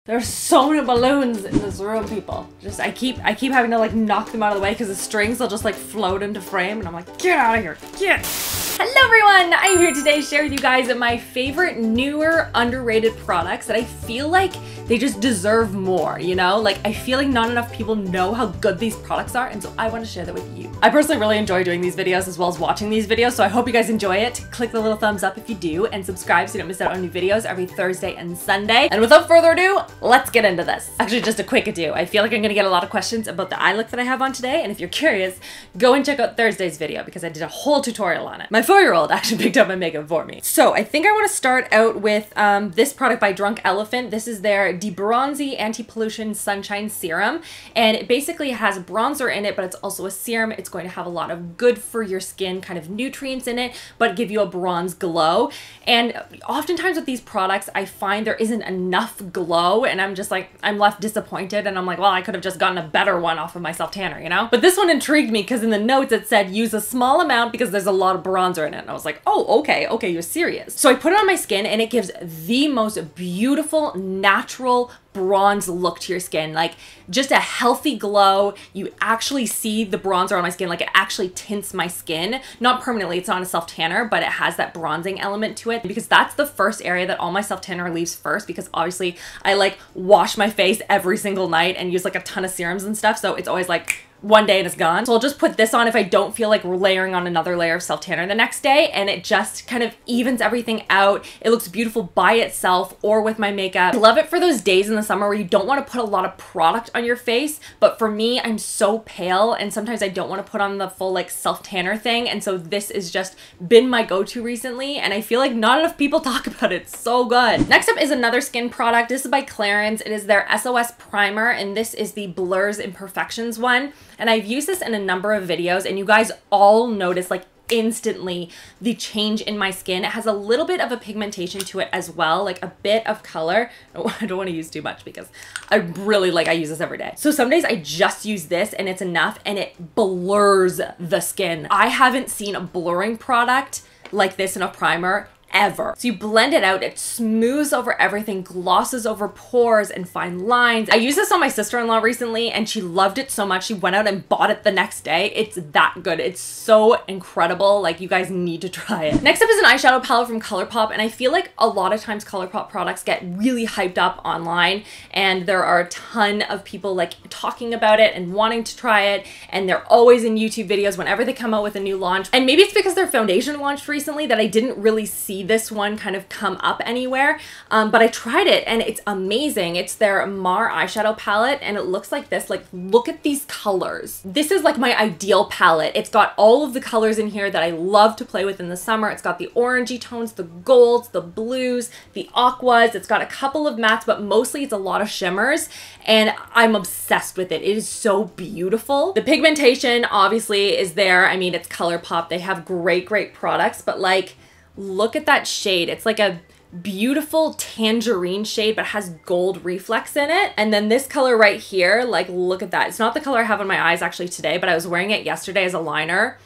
There's so many balloons in this room, people. Just I keep having to like knock them out of the way because the strings will just like float into frame and I'm like, get out of here, get. Hello everyone, I'm here today to share with you guys my favorite newer underrated products that I feel like they just deserve more, you know? Like I feel like not enough people know how good these products are, and so I want to share that with you. I personally really enjoy doing these videos as well as watching these videos, so I hope you guys enjoy it. Click the little thumbs up if you do and subscribe so you don't miss out on new videos every Thursday and Sunday. And without further ado, let's get into this. Actually, just a quick ado. I feel like I'm gonna get a lot of questions about the eye look that I have on today, and if you're curious, go and check out Thursday's video because I did a whole tutorial on it. My 4-year-old actually picked up my makeup for me. So I think I want to start out with this product by Drunk Elephant. This is their De-Bronzy Anti-Pollution Sunshine Serum, and it basically has bronzer in it, but it's also a serum. It's going to have a lot of good for your skin kind of nutrients in it, but give you a bronze glow. And oftentimes with these products, I find there isn't enough glow, and I'm just like, I'm left disappointed, and I'm like, well, I could have just gotten a better one off of my self-tanner, you know? But this one intrigued me because in the notes it said use a small amount because there's a lot of bronzer in it. And I was like, oh, okay, you're serious. So I put it on my skin and it gives the most beautiful, natural, bronze look to your skin. Like just a healthy glow. You actually see the bronzer on my skin, like it actually tints my skin. Not permanently, it's not a self-tanner, but it has that bronzing element to it because that's the first area that all my self-tanner leaves first, because obviously I like wash my face every single night and use like a ton of serums and stuff. So it's always like one day and it's gone. So I'll just put this on if I don't feel like layering on another layer of self-tanner the next day, and it just kind of evens everything out. It looks beautiful by itself or with my makeup. I love it for those days in the summer where you don't want to put a lot of product on your face, but for me, I'm so pale and sometimes I don't want to put on the full like self-tanner thing, and so this has just been my go-to recently, and I feel like not enough people talk about it. It's so good. Next up is another skin product. This is by Clarence. It is their SOS Primer, and this is the Blurs Imperfections one. And I've used this in a number of videos, and you guys all notice like instantly the change in my skin. It has a little bit of a pigmentation to it as well, like a bit of color. I don't want to use too much because I use this every day. So some days I just use this and it's enough, and it blurs the skin. I haven't seen a blurring product like this in a primer ever. So you blend it out, it smooths over everything, glosses over pores and fine lines. I used this on my sister-in-law recently and she loved it so much she went out and bought it the next day. It's that good. It's so incredible. Like, you guys need to try it. Next up is an eyeshadow palette from Colourpop, and I feel like a lot of times Colourpop products get really hyped up online, and there are a ton of people like talking about it and wanting to try it, and they're always in YouTube videos whenever they come out with a new launch. And maybe it's because their foundation launched recently that I didn't really see this one kind of come up anywhere, but I tried it and it's amazing. It's their Mar eyeshadow palette, and it looks like this. Like, look at these colors. This is like my ideal palette. It's got all of the colors in here that I love to play with in the summer. It's got the orangey tones, the golds, the blues, the aquas. It's got a couple of mattes, but mostly it's a lot of shimmers, and I'm obsessed with it. It is so beautiful. The pigmentation obviously is there. I mean, it's Colourpop. They have great products, but like, look at that shade. It's like a beautiful tangerine shade, but has gold reflex in it. And then this color right here, like, look at that. It's not the color I have on my eyes actually today, but I was wearing it yesterday as a liner.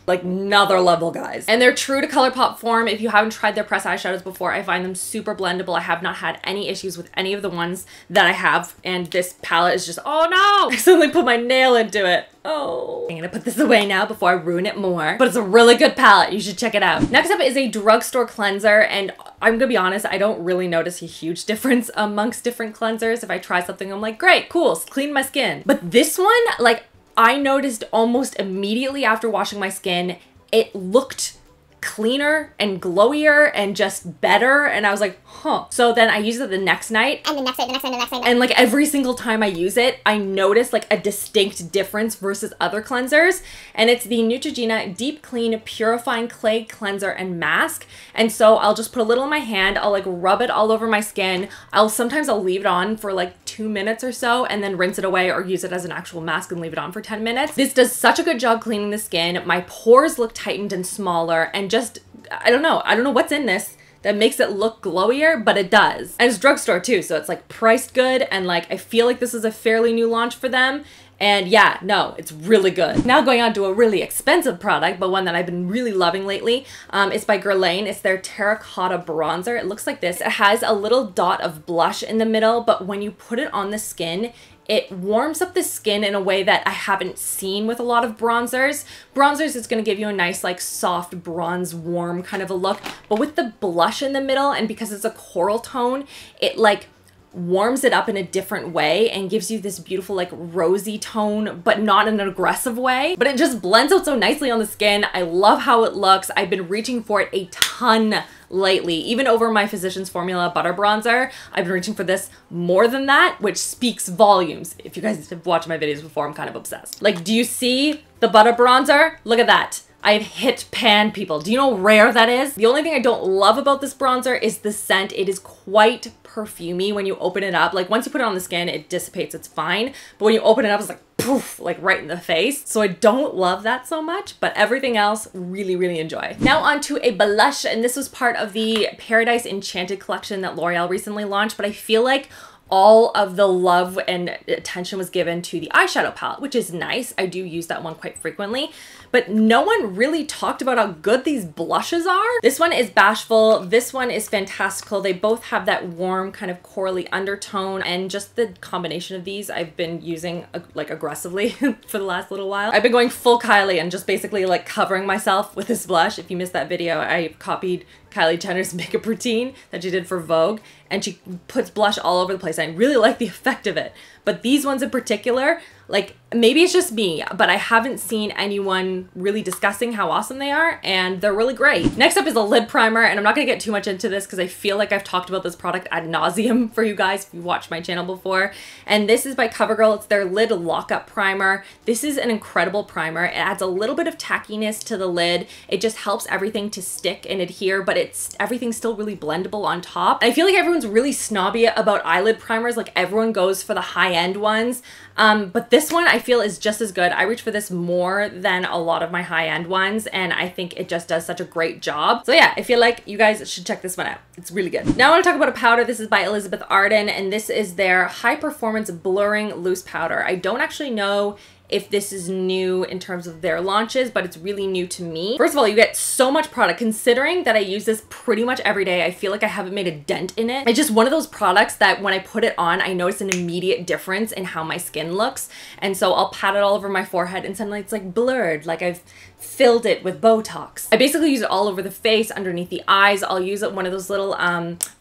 Like, another level, guys. And they're true to Colourpop form. If you haven't tried their pressed eyeshadows before, I find them super blendable. I have not had any issues with any of the ones that I have. And this palette is just, oh no! I suddenly put my nail into it. Oh. I'm gonna put this away now before I ruin it more. But it's a really good palette. You should check it out. Next up is a drugstore cleanser, and I'm gonna be honest, I don't really notice a huge difference amongst different cleansers. If I try something, I'm like, great, cool, clean my skin. But this one, like, I noticed almost immediately after washing my skin, it looked cleaner and glowier and just better, and I was like, huh. So then I used it the next night, and the next night, and like every single time I use it, I notice like a distinct difference versus other cleansers. And it's the Neutrogena Deep Clean Purifying Clay Cleanser and Mask. And so I'll just put a little in my hand, I'll like rub it all over my skin. Sometimes I'll leave it on for like 2 minutes or so and then rinse it away, or use it as an actual mask and leave it on for 10 minutes. This does such a good job cleaning the skin. My pores look tightened and smaller, and just, I don't know what's in this that makes it look glowier, but it does. And it's drugstore too, so it's like priced good, and like I feel like this is a fairly new launch for them, And yeah, no, it's really good. Now going on to a really expensive product, but one that I've been really loving lately. It's by Guerlain. It's their Terracotta Bronzer. It looks like this. It has a little dot of blush in the middle, but when you put it on the skin, it warms up the skin in a way that I haven't seen with a lot of bronzers. Bronzers is going to give you a nice like soft bronze warm kind of a look, but with the blush in the middle, and because it's a coral tone, it like warms it up in a different way and gives you this beautiful like rosy tone, but not in an aggressive way. But it just blends out so nicely on the skin. I love how it looks. I've been reaching for it a ton lately, even over my Physicians Formula butter bronzer. I've been reaching for this more than that, which speaks volumes. If you guys have watched my videos before, I'm kind of obsessed. Like, do you see the butter bronzer? Look at that. I've hit pan, people. Do you know how rare that is? The only thing I don't love about this bronzer is the scent. It is quite perfumey when you open it up. Like once you put it on the skin, it dissipates, it's fine. But when you open it up, it's like poof, like right in the face. So I don't love that so much, but everything else really, really enjoy. Now on to a blush, and this was part of the Paradise Enchanted collection that L'Oreal recently launched, but I feel like all of the love and attention was given to the eyeshadow palette, which is nice. I do use that one quite frequently, but no one really talked about how good these blushes are. This one is Bashful. This one is Fantastical. They both have that warm kind of corally undertone, and just the combination of these I've been using like aggressively for the last little while. I've been going full Kylie and just basically like covering myself with this blush. If you missed that video, I copied Kylie Jenner's makeup routine that she did for Vogue, and she puts blush all over the place. I really like the effect of it. But these ones in particular, like maybe it's just me, but I haven't seen anyone really discussing how awesome they are, and they're really great. Next up is a lid primer, and I'm not gonna get too much into this because I feel like I've talked about this product ad nauseum for you guys if you watched my channel before. And this is by CoverGirl. It's their lid lockup primer. This is an incredible primer. It adds a little bit of tackiness to the lid. It just helps everything to stick and adhere, but everything's still really blendable on top. I feel like everyone's really snobby about eyelid primers. Like everyone goes for the high-end ones. But this one I feel is just as good. I reach for this more than a lot of my high-end ones, and I think it just does such a great job. So yeah, I feel like you guys should check this one out. It's really good. Now I want to talk about a powder. This is by Elizabeth Arden, and this is their High Performance Blurring Loose Powder. I don't actually know if this is new in terms of their launches, but it's really new to me. First of all, you get so much product. Considering that I use this pretty much every day, I feel like I haven't made a dent in it. It's just one of those products that when I put it on, I notice an immediate difference in how my skin looks. And so I'll pat it all over my forehead and suddenly it's like blurred, like I've filled it with Botox. I basically use it all over the face, underneath the eyes. I'll use it one of those little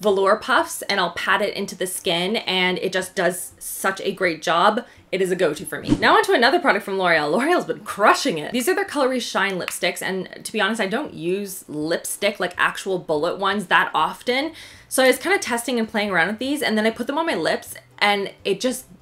velour puffs, and I'll pat it into the skin, and it just does such a great job. It is a go-to for me. Now on to another product from L'Oreal. L'Oreal's been crushing it. These are their Colourpop Shine lipsticks, and to be honest, I don't use lipstick, like actual bullet ones, that often. So I was kind of testing and playing around with these, and then I put them on my lips, and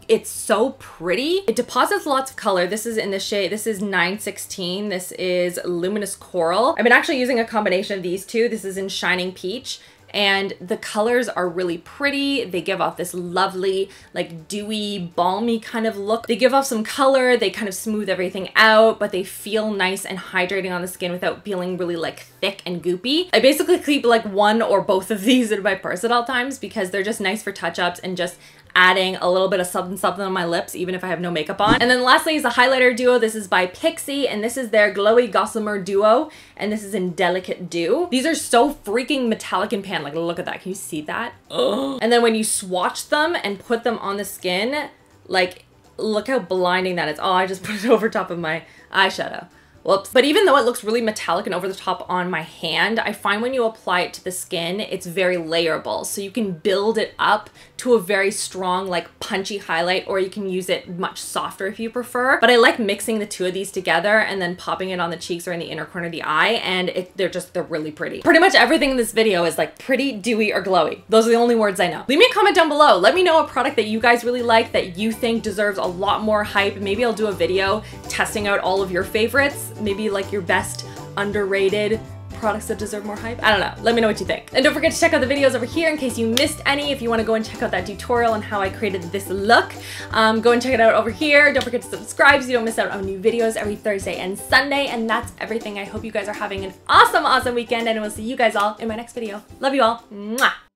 it's so pretty. It deposits lots of color. This is in the shade, this is 916. This is Luminous Coral. I've been actually using a combination of these two. This is in Shining Peach. And the colors are really pretty. They give off this lovely, like dewy, balmy kind of look. They give off some color, they kind of smooth everything out, but they feel nice and hydrating on the skin without feeling really like thick and goopy. I basically keep like one or both of these in my purse at all times because they're just nice for touch-ups and just adding a little bit of something on my lips, even if I have no makeup on. And then lastly is a highlighter duo. This is by Pixi, and this is their Glowy Gossamer Duo, and this is in Delicate Dew. These are so freaking metallic and pan. Like, look at that. Can you see that? Ugh. And then when you swatch them and put them on the skin, like, look how blinding that is. Oh, I just put it over top of my eyeshadow. Whoops. But even though it looks really metallic and over the top on my hand, I find when you apply it to the skin, it's very layerable. So you can build it up to a very strong, like punchy highlight, or you can use it much softer if you prefer. But I like mixing the two of these together and then popping it on the cheeks or in the inner corner of the eye, and they're really pretty. Pretty much everything in this video is like pretty, dewy, or glowy. Those are the only words I know. Leave me a comment down below. Let me know a product that you guys really like that you think deserves a lot more hype. Maybe I'll do a video testing out all of your favorites. Maybe like your best underrated products that deserve more hype. I don't know. Let me know what you think. And don't forget to check out the videos over here in case you missed any. If you want to go and check out that tutorial on how I created this look, go and check it out over here. Don't forget to subscribe so you don't miss out on new videos every Thursday and Sunday. And that's everything. I hope you guys are having an awesome, awesome weekend, and I will see you guys all in my next video. Love you all. Mwah.